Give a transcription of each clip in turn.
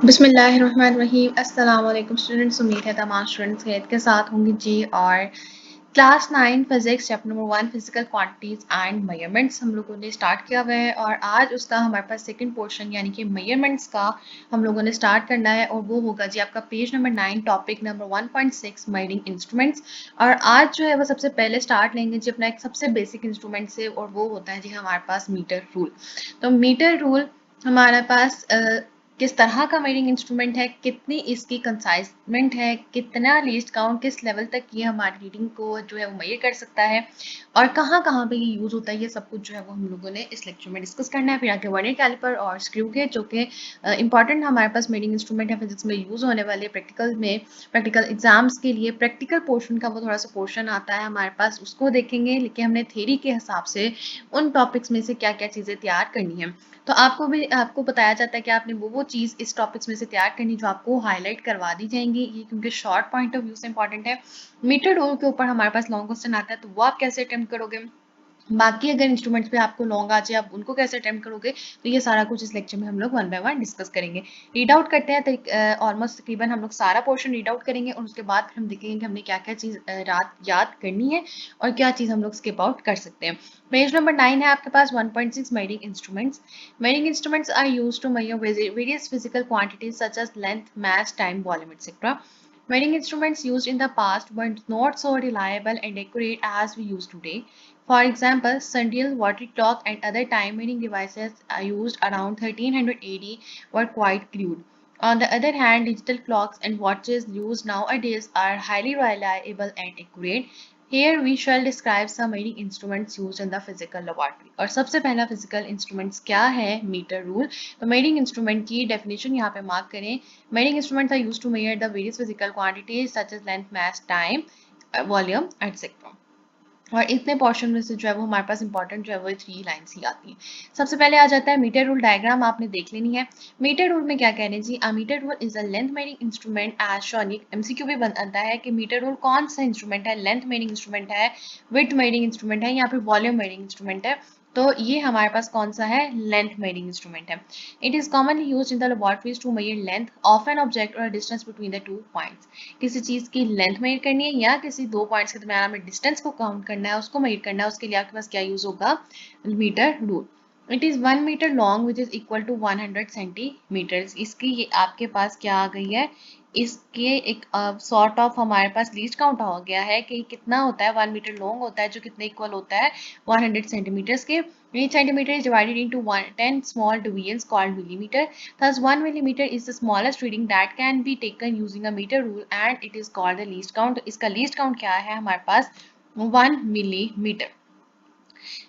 बिस्मिल्लाहिर्रहमानिर्रहीम। अस्सलाम वालेकुम स्टूडेंट्स, उम्मीद है तमाम स्टूडेंट्स खैरियत के साथ होंगे जी। और class 9 physics chapter number 1 physical quantities and measurements हम लोगों ने स्टार्ट किया हुआ है और आज उसका हमारे पास सेकंड पोर्शन यानी कि मेजरमेंट्स का हम लोगों ने स्टार्ट करना है और वो होगा जी आपका page number 9 topic number 1.6 measuring instruments. और आज जो है वो सबसे पहले स्टार्ट लेंगे जी अपना एक सबसे बेसिक इंस्ट्रूमेंट से और वो होता है जी हमारे पास मीटर रूल। तो मीटर रूल हमारे पास किस तरह का मेजरिंग इंस्ट्रूमेंट है, कितनी इसकी कंसाइजमेंट है, कितना लीस्ट काउंट, किस लेवल तक ये हमारी रीडिंग को जो है वो मेजर कर सकता है और कहाँ कहाँ पे ये यूज़ होता है, ये सब कुछ जो है वो हम लोगों ने इस लेक्चर में डिस्कस करना है। फिर आगे वर्नियर कैलिपर और स्क्रू के जो कि इंपॉर्टेंट हमारे पास मेजरिंग इंस्ट्रूमेंट है फिजिक्स में यूज़ होने वाले प्रैक्टिकल एग्जाम्स के लिए प्रैक्टिकल पोर्शन का वो थोड़ा सा पोर्शन आता है हमारे पास, उसको देखेंगे। लेकिन हमने थ्योरी के हिसाब से उन टॉपिक्स में से क्या क्या चीज़ें तैयार करनी है, तो आपको बताया जाता है कि आपने वो चीज़ इस टॉपिक्स में से तैयार करनी जो आपको हाईलाइट करवा दी जाएंगी, ये क्योंकि शॉर्ट पॉइंट ऑफ व्यू से इंपॉर्टेंट है। मीटर रूल के ऊपर हमारे पास लॉन्ग क्वेश्चन आता है, तो वो आप कैसे अटेम्प्ट करोगे। बाकी अगर इंस्ट्रूमेंट्स पे आपको लॉन्ग आ जाए आप उनको कैसे अटेम्प्ट करोगे, तो ये सारा कुछ इस लेक्चर में हम लोग वन बाय वन डिस्कस करेंगे। रीड आउट करते हैं तो ऑलमोस्ट तकरीबन हम लोग सारा पोर्शन रीड आउट करेंगे और उसके बाद फिर हम देखेंगे कि हमने क्या क्या चीज़ रात याद करनी है और क्या चीज़ हम लोग स्किप आउट कर सकते हैं। पेज नंबर 9 है आपके पास 1.6 measuring instruments. Measuring instruments are used to measure various physical quantities such as length, mass, time, volume, etc. Measuring instruments used in the past were not so reliable and accurate as we use today. For example, sundial, water clock, and other time measuring devices used around 1300 AD were quite crude. On the other hand, digital clocks and watches used nowadays are highly reliable and accurate. Here we shall describe some measuring instruments used in the physical laboratory. और सबसे पहला physical instruments क्या है, metre rule. तो measuring instrument की definition यहाँ पे mark करें। Measuring instruments are used to measure the various physical quantities such as length, mass, time, volume, etc. और इतने पोर्शन में से जो है वो हमारे पास इंपॉर्टेंट जो है वो 3 लाइन्स ही आती हैं। सबसे पहले आ जाता है मीटर रूल डायग्राम, आपने देख लेनी है। मीटर रूल में क्या कह रहे हैं जी, a metre rule is a length measuring instrument as shown. MCQ भी बनता है कि मीटर रूल कौन सा इंस्ट्रूमेंट है, लेंथ मेजरिंग इंस्ट्रूमेंट है, विड्थ मेजरिंग इंस्ट्रूमेंट है या फिर वॉल्यूम मेजरिंग इंस्ट्रूमेंट है। तो ये हमारे पास कौन सा है, लेंथ मेजरिंग इंस्ट्रूमेंट है। It is commonly used in the laboratories to measure length of an object और distance between the two points. किसी चीज की लेंथ मेजर करनी है या किसी दो पॉइंट्स के दरमियान हमें डिस्टेंस को काउंट करना है, उसको मेजर करना है, उसके लिए आपके पास क्या यूज होगा, metre rule. It is 1 metre long which is equal to 100 centimetres. इसकी ये आपके पास क्या आ गई है, इसके एक सॉर्ट ऑफ हमारे पास लीस्ट काउंट हो गया है कि कितना होता है, 1 मीटर लॉन्ग होता है जो कितने इक्वल होता है 100 सेंटीमीटर्स के। Each centimeter is divided into 10 small divisions called millimeter. Thus, 1 millimeter is the smallest reading that can be taken using a meter rule and it is called the least count. इसका least count क्या है हमारे पास, 1 millimeter.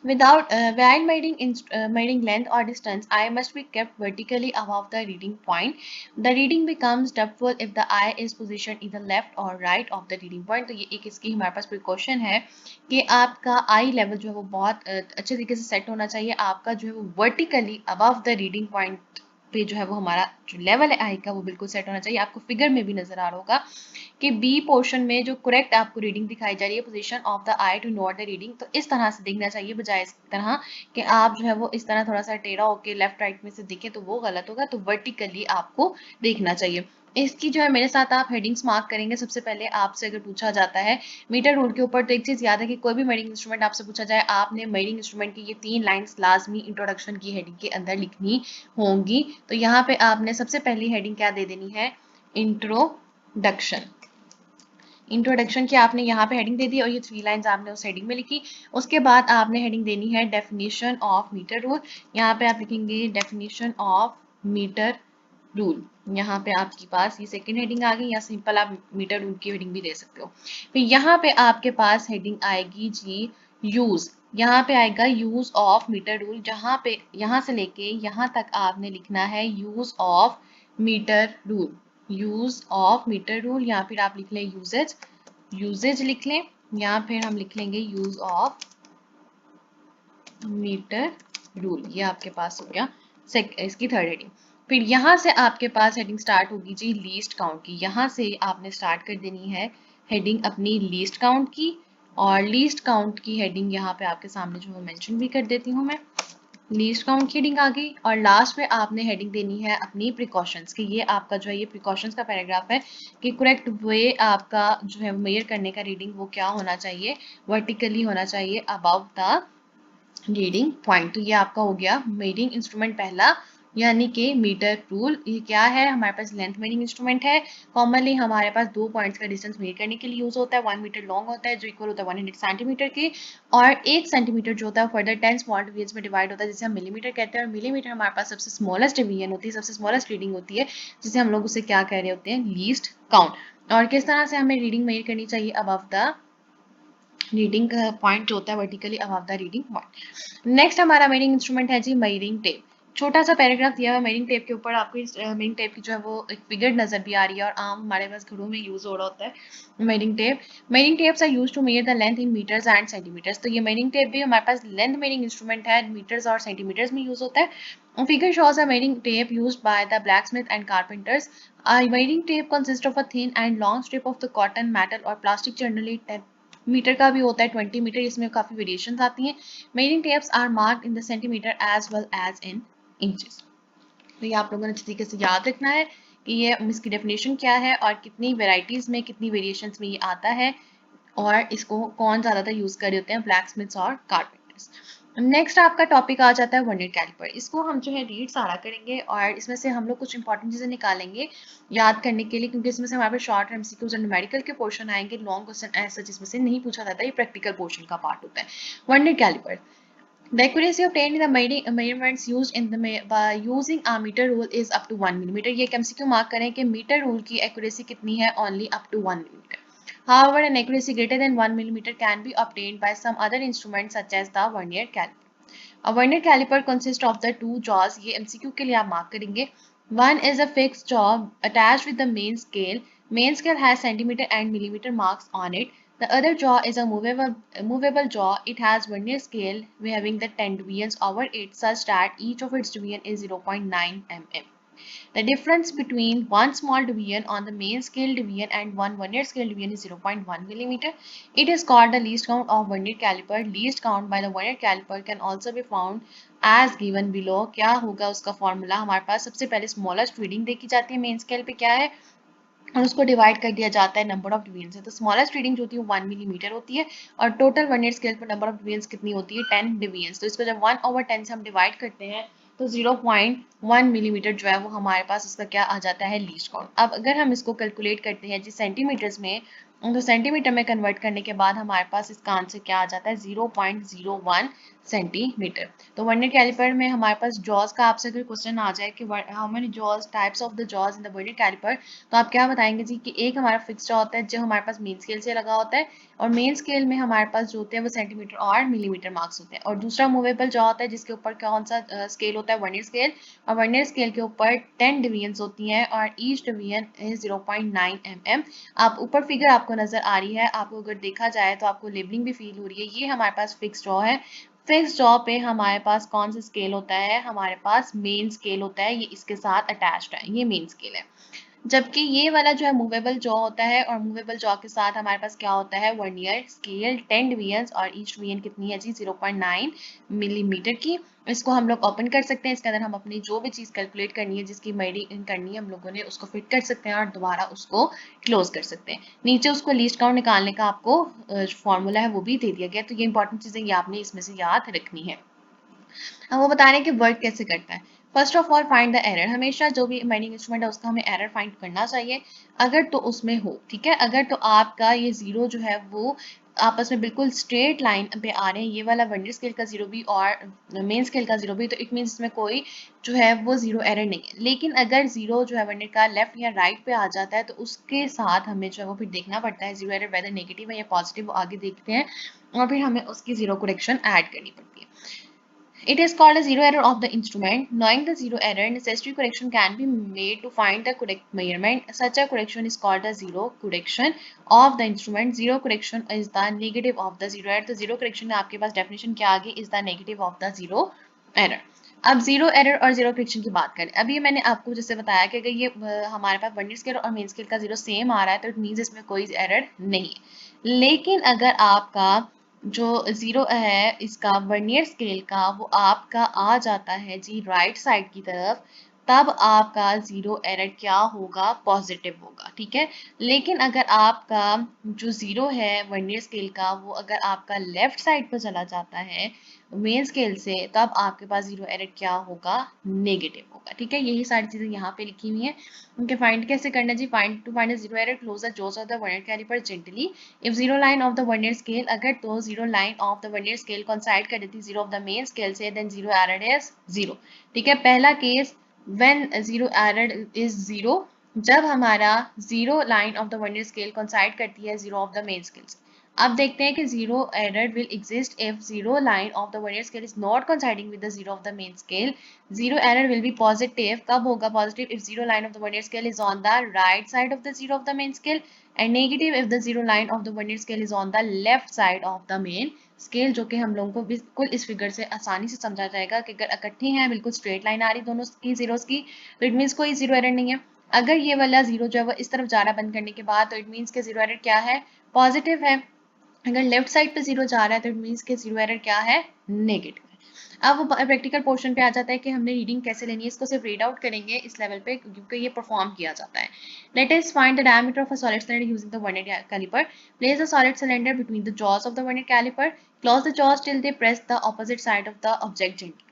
Without while measuring length or distance, eye must be kept vertically above the reading point. The reading becomes doubtful if the eye is positioned either left or right of the reading point. तो ये एक इसकी हमारे पास precaution है कि आपका आई level जो है वो बहुत अच्छे तरीके से सेट होना चाहिए। आपका जो है वो vertically above the reading point पे जो है वो हमारा जो लेवल है आई का वो बिल्कुल सेट होना चाहिए। आपको फिगर में भी नजर आ रहा होगा कि बी पोर्शन में जो करेक्ट आपको रीडिंग दिखाई जा रही है, position of the eye to note the reading, तो इस तरह से देखना चाहिए बजाय इस तरह कि आप जो है वो इस तरह थोड़ा सा टेढ़ा होके लेफ्ट राइट में से देखें, तो वो गलत होगा। तो वर्टिकली आपको देखना चाहिए। इसकी जो है मेरे साथ आप हेडिंग्स मार्क करेंगे। सबसे पहले आपसे अगर पूछा जाता है मीटर रूल के ऊपर, तो एक चीज याद है कि कोई भी मेजरिंग इंस्ट्रूमेंट आपसे पूछा जाए, आपने मेजरिंग इंस्ट्रूमेंट की ये 3 लाइंस लाजमी इंट्रोडक्शन की हेडिंग के अंदर लिखनी होंगी। तो यहाँ पे आपने सबसे पहली हेडिंग क्या दे देनी है, इंट्रोडक्शन। इंट्रोडक्शन की आपने यहाँ पे हेडिंग दे दी और ये 3 लाइंस आपने उस हेडिंग में लिखी। उसके बाद आपने हेडिंग देनी है डेफिनेशन ऑफ मीटर रूल। यहाँ पे आप लिखेंगे डेफिनेशन ऑफ मीटर रूल। यहाँ पे आपके पास ये सेकंड हेडिंग आ गई, या सिंपल आप मीटर रूल की हेडिंग भी दे सकते हो। फिर यहाँ पे आपके पास हेडिंग आएगी जी यूज। यहाँ पे आएगा यूज ऑफ मीटर रूल, जहाँ पे यहाँ से लेके यहाँ तक आपने लिखना है use of metre rule. Use of metre rule, या फिर आप लिख लें यूजेज, यूजेज लिख लें, या फिर हम लिख लेंगे यूज ऑफ मीटर रूल। ये आपके पास हो गया इसकी थर्ड हेडिंग। फिर यहाँ से आपके पास हेडिंग स्टार्ट होगी जी लीस्ट काउंट की। यहाँ से आपने स्टार्ट कर देनी है हेडिंग अपनी लीस्ट काउंट की, और लीस्ट काउंट की हेडिंग यहाँ पे आपके सामने जो मैं मेंशन भी कर देती हूँ मैं। लीस्ट काउंट की हेडिंग आ गई और लास्ट में आपने हेडिंग देनी है अपनी प्रिकॉशंस की। ये आपका जो है ये प्रिकॉशंस का पैराग्राफ है कि करेक्ट वे आपका जो है मेजर करने का रीडिंग वो क्या होना चाहिए, वर्टिकली होना चाहिए अबाउट द रीडिंग पॉइंट। तो ये आपका हो गया मेजरिंग इंस्ट्रूमेंट पहला, यानी कि मीटर रूल। ये क्या है, हमारे पास लेंथ मेजरिंग इंस्ट्रूमेंट है। कॉमनली हमारे पास 2 पॉइंट्स का डिस्टेंस मेजर करने के लिए यूज होता है। 1 मीटर लॉन्ग होता है जो इक्वल होता है 100 सेंटीमीटर के, और 1 सेंटीमीटर जो होता है फर्दर 10 स्मॉल डिवीजन में डिवाइड होता है जिसे हम मिलीमीटर कहते हैं। और मिलीमीटर हमारे पास सबसे स्मॉलेस्ट डिवीजन होती है, सबसे स्मॉलेस्ट रीडिंग होती है, जिसे हम लोग उसे क्या कह रहे होते हैं, लीस्ट काउंट। और किस तरह से हमें रीडिंग मेजर करनी चाहिए, अबव द रीडिंग पॉइंट जो होता है vertically above the reading point. Next हमारा मेजरिंग इंस्ट्रूमेंट है जी मेजरिंग टेप। छोटा सा पैराग्राफ दिया हुआ है मेजरिंग टेप के ऊपर। आपको इस मेजरिंग टेप की जो है वो एक फिगर नजर भी आ रही है और आम हमारे पास घरों में यूज हो रहा होता है measuring tape. Measuring tapes are used to measure the length in metres and centimetres. तो ये मेजरिंग टेप भी हमारे पास लेंथ मेजरिंग इंस्ट्रूमेंट है, मीटर्स और सेंटीमीटर्स में यूज होता है। Figure shows a measuring tape used by the blacksmith and carpenters. A measuring tape consists of a thin and long strip of the cotton, metal or plastic, generally 10 metre का भी होता है, 20 metre, इसमें काफी variations आती हैं। Measuring tapes are marked in the centimetre as well as in inches. तो ये आप लोगों ने अच्छी तरीके से याद रखना है कि ये इसकी डेफिनेशन क्या है और कितनी वेराइटीज में, कितनी वेरिएशंस में ये आता है, और इसको कौन ज्यादातर यूज कर रहे होते हैं, ब्लैक स्मिथ्स और कारपेंटर्स। नेक्स्ट आपका टॉपिक आ जाता है वर्नियर कैलिपर। इसको हम जो है रीड सारा करेंगे और इसमें से हम लोग कुछ इंपॉर्टेंट चीजें निकालेंगे याद करने के लिए, क्योंकि इसमें से हमारे पास शॉर्ट एमसीक्यूज और न्यूमेरिकल के पोर्शन आएंगे। लॉन्ग क्वेश्चन ऐसा जिसमें से नहीं पूछा जाता, ये प्रैक्टिकल पोर्शन का पार्ट होता है। Vernier calliper, the accuracy obtained in the measurements used in the by using a meter rule is up to 1 millimeter. ये MCQ मार्क करें कि मीटर रूल की एक्यूरेसी कितनी है, only up to 1 millimeter. However, an accuracy greater than 1 millimeter can be obtained by some other instruments such as the vernier caliper. A vernier caliper consists of the two jaws. ये MCQ के लिए आप mark करेंगे। One is a fixed jaw attached with the main scale. Main scale has centimeter and millimeter marks on it. The other jaw is a movable jaw. It has vernier scale having the 10 divisions over it such that each of its division is 0.9 mm. The difference between one small division on the main scale division and one vernier scale division is 0.1 millimeter. It is called the least count of vernier caliper. Least count by the vernier caliper can also be found as given below. क्या होगा उसका formula, हमारे पास सबसे पहले smallest reading देखी जाती है main scale पे क्या है, और उसको डिवाइड कर दिया जाता है नंबर ऑफ डिवीजन से। तो स्मॉलेस्ट रीडिंग जो होती है 1 मिलीमीटर होती है और टोटल वर्नियर स्केल पर नंबर ऑफ डिवीजन कितनी होती है, 10 डिवीजन। तो इसको जब 1/10 से हम डिवाइड करते हैं तो 0.1 मिलीमीटर जो है वो हमारे पास उसका क्या आ जाता है, लीस्ट काउंट। अब अगर हम इसको कैलकुलेट करते हैं जी सेंटीमीटर्स में, तो सेंटीमीटर में कन्वर्ट करने के बाद हमारे पास इसका आंसर क्या आ जाता है, 0.01 सेंटीमीटर। तो वर्नियर कैलिपर में हमारे पास जॉज का आपसे अगर क्वेश्चन आ जाए कि how many jaws, types of the jaws in the vernier calliper, तो आप क्या बताएंगे जी कि एक हमारा फिक्स जॉ होता है जो हमारे पास मेन स्केल से लगा होता है, और मेन स्केल में हमारे पास जो होते हैं वो सेंटीमीटर और मिलीमीटर मार्क्स होते हैं। और दूसरा मूवेबल जॉ होता है जिसके ऊपर कौन सा स्केल होता है, वर्नियर स्केल, और वर्नियर स्केल के ऊपर 10 डिवीजन होती हैं और ईच डिवीजन इज 0.9 mm। आप ऊपर फिगर आपको नजर आ रही है, आपको अगर देखा जाए तो आपको लेबलिंग भी फील हो रही है। ये हमारे पास फिक्स जॉ है। फिक्स जॉ पे हमारे पास कौन सा स्केल होता है, हमारे पास मेन स्केल होता है, ये इसके साथ अटैच्ड है, ये मेन स्केल है। जबकि ये वाला जो है मूवेबल जॉ होता है, और मूवेबल जॉ के साथ हमारे पास क्या होता है, वर्नियर स्केल 10 डिवीजन, और ईच डिवीजन कितनी है जी, 0.9 मिलीमीटर की। इसको हम लोग ओपन कर सकते हैं, इसके अंदर हम अपनी जो भी चीज कैलकुलेट करनी है, जिसकी मेजरिंग करनी है, हम लोगों ने उसको फिट कर सकते हैं और दोबारा उसको क्लोज कर सकते हैं। नीचे उसको लीस्ट काउंट निकालने का आपको फॉर्मूला है वो भी दे दिया गया। तो ये इंपॉर्टेंट चीजें ये आपने इसमें से याद रखनी है। अब वो बता रहे हैं कि वर्क कैसे करता है। First of all find the error. हमेशा जो भी मेजरिंग इंस्ट्रूमेंट है उसका हमें एरर फाइंड करना चाहिए, अगर तो उसमें हो, ठीक है। अगर तो आपका ये जीरो जो है वो आपस में बिल्कुल स्ट्रेट लाइन पे आ रहे हैं, ये वाला वर्नियर स्केल का जीरो भी और मेन स्केल का जीरो भी, तो इट मीन इसमें कोई जो है वो जीरो एरर नहीं है। लेकिन अगर जीरो जो है वर्नियर का लेफ्ट या राइट पे आ जाता है तो उसके साथ हमें जो है वो फिर देखना पड़ता है जीरो एरर वेदर नेगेटिव है या पॉजिटिव, आगे देखते हैं, और फिर हमें उसकी जीरो करेक्शन ऐड करनी पड़ती है। It is called a zero error of the instrument. Knowing the zero error, necessary correction can be made to find the correct measurement. Such a correction is called the zero correction of the instrument. Zero correction is the negative of the zero error. तो zero correction में आपके पास definition क्या आ गई, is the negative of the zero error. अब zero error और zero correction की बात करें। अभी मैंने आपको जैसे बताया कि अगर ये हमारे पास वर्नियर स्केल और मेन स्केल का जीरो सेम आ रहा है तो इट मीन्स इसमें कोई एरर नहीं है। लेकिन अगर आपका जो ज़ीरो है इसका वर्नियर स्केल का वो आपका आ जाता है जी राइट साइड की तरफ, तब आपका ज़ीरो एरर क्या होगा, पॉजिटिव होगा, ठीक है। लेकिन अगर आपका जो ज़ीरो है वर्नियर स्केल का वो अगर आपका लेफ्ट साइड पर चला जाता है मेन स्केल से, तब आपके पास ज़ीरो एरर क्या होगा, नेगेटिव होगा, ठीक है। यही सारी चीज़ें यहाँ पे लिखी हुई हैं। उनके फाइंड कैसे करना जी, find to find zero error close the jaws of the vernier caliper gently if zero line of the vernier scale अगर तो zero line of the vernier scale coincide कर देती zero of the main scale से, then zero error is zero, ठीक है। पहला case when zero error is zero, जब हमारा zero line of the vernier scale coincide करती है zero of the main scale से। अब देखते हैं कि zero error will exist if zero line of the vernier scale is not coinciding with the zero of the main scale. Zero error will be positive. कब होगा positive? If zero line of the vernier scale is on the right side of the zero of the main scale, and negative if the zero line of the vernier scale is on the left side of the main scale, जो कि हम लोगों को बिल्कुल इस figure से आसानी से समझा जाएगा कि अगर इकट्ठी हैं, बिल्कुल स्ट्रेट लाइन आ रही दोनों की जीरोस की, तो इट मीन्स कोई जीरो एरर नहीं है। अगर ये वाला जीरो जो है वो इस तरफ जा रहा बंद करने के बाद, तो इट मीन्स के जीरो एरर क्या है, पॉजिटिव है। अगर लेफ्ट साइड पे जीरो जा रहा है तो इट मीन्स के जीरो एरर क्या है, नेगेटिव है। अब वो प्रैक्टिकल पोर्शन पे आ जाता है कि हमने रीडिंग कैसे लेनी है, इसको सिर्फ रीड आउट करेंगे इस लेवल पे क्योंकि ये परफॉर्म किया जाता है। Let us find the diameter of a solid cylinder using the vernier calliper. Place the solid cylinder between the jaws of the vernier calliper, close the jaws till they press the opposite side of the object gently.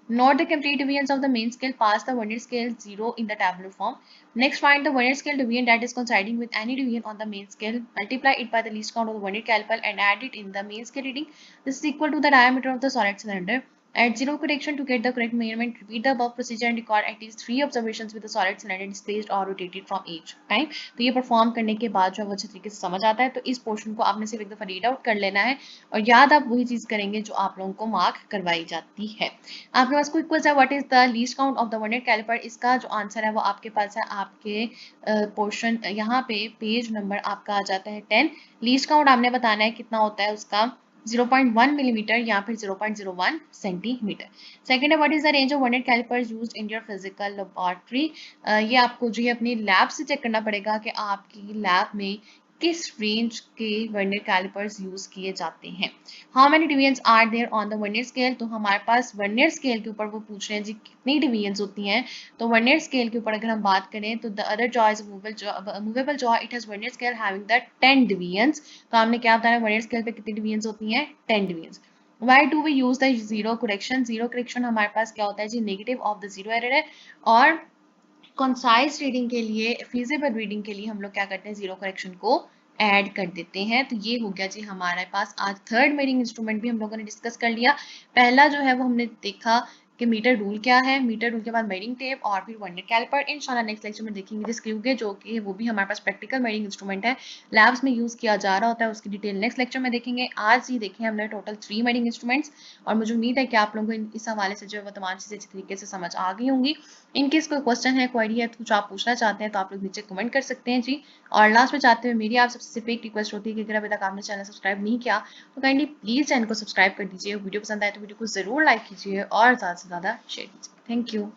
Note the complete deviance of the main scale past the vernier scale 0 in the tabular form. Next, find the vernier scale deviant that is coinciding with any deviant on the main scale. Multiply it by the least count of the vernier caliper and add it in the main scale reading. This is equal to the diameter of the solid cylinder. At zero correction to get the correct measurement, repeat the above procedure and record at least 3 observations with the solid cylinder displaced or rotated from each time. तो ये perform करने के बाद जो है वो अच्छे तरीके से समझ आता है। तो इस पोर्शन को आपने सिर्फ एक दफ़ा रीड आउट कर लेना है और याद आप वही चीज़ करेंगे जो आप लोगों को मार्क करवाई जाती है। आपके पास क्विक क्विज है, what is the least count of the vernier calliper. इसका जो आंसर है वो आपके पास है, आपके पोर्शन यहाँ पे पेज नंबर आपका आ जाता है 10। लीस्ट काउंट आपने बताना है कितना होता है उसका, 0.1 मिलीमीटर या फिर 0.01 सेंटीमीटर। सेकंड है, what is the range of vernier callipers used in your physical laboratory. ये आपको जो है अपनी लैब से चेक करना पड़ेगा कि आपकी लैब में किस रेंज के वर्नियर कैलिपर्स यूज किए जाते हैं। How many divisions are there on the vernier scale. तो हमारे पास वर्नियर स्केल के ऊपर वो पूछ रहे हैं जी कितनी डिविजन्स होती हैं। तो वर्नियर स्केल के ऊपर अगर हम बात करें तो the other jaw is movable jaw, it has vernier scale having the 10 divisions. तो हमने क्या बताया, वर्नियर स्केल पे कितनी डिविजन्स होती हैं, 10 divisions. Why do we use the zero correction? Zero correction हमारे पास क्या होता है जी, negative of the zero error है। और कंसाइज रीडिंग के लिए, फिजिबल रीडिंग के लिए हम लोग क्या करते हैं, जीरो करेक्शन को ऐड कर देते हैं। तो ये हो गया जी हमारे पास आज थर्ड मेजरिंग इंस्ट्रूमेंट भी हम लोगों ने डिस्कस कर लिया। पहला जो है वो हमने देखा कि मीटर रूल क्या है, मीटर रूल के बाद मेजरिंग टेप और फिर वर्नियर कैलिपर। इंशाल्लाह नेक्स्ट लेक्चर में देखेंगे जिस स्क्रू के, जो कि वो भी हमारे पास प्रैक्टिकल मेजरिंग इंस्ट्रूमेंट है, लैब्स में यूज किया जा रहा होता है, उसकी डिटेल नेक्स्ट लेक्चर में देखेंगे। आज ही देखें हमने टोटल 3 मेजरिंग इंस्ट्रूमेंट्स और मुझे उम्मीद है कि आप लोगों को इस हवाले से जो है वो तमाम चीजें अच्छी तरीके से समझ आ गई होंगी। इनकेस कोई क्वेश्चन है, क्वेरी है, कुछ आप पूछना चाहते हैं तो आप लोग नीचे कमेंट कर सकते हैं जी। और लास्ट में चाहते हुए मेरी आप सबसे एक रिक्वेस्ट होती है कि अगर अभी तक आपने चैनल सब्सक्राइब नहीं किया तो काइंडली प्लीज चैनल को सब्सक्राइब कर दीजिए। वीडियो पसंद आए तो वीडियो को जरूर लाइक कीजिए और ज़्यादा से ज़्यादा शेयर कीजिए। Thank you.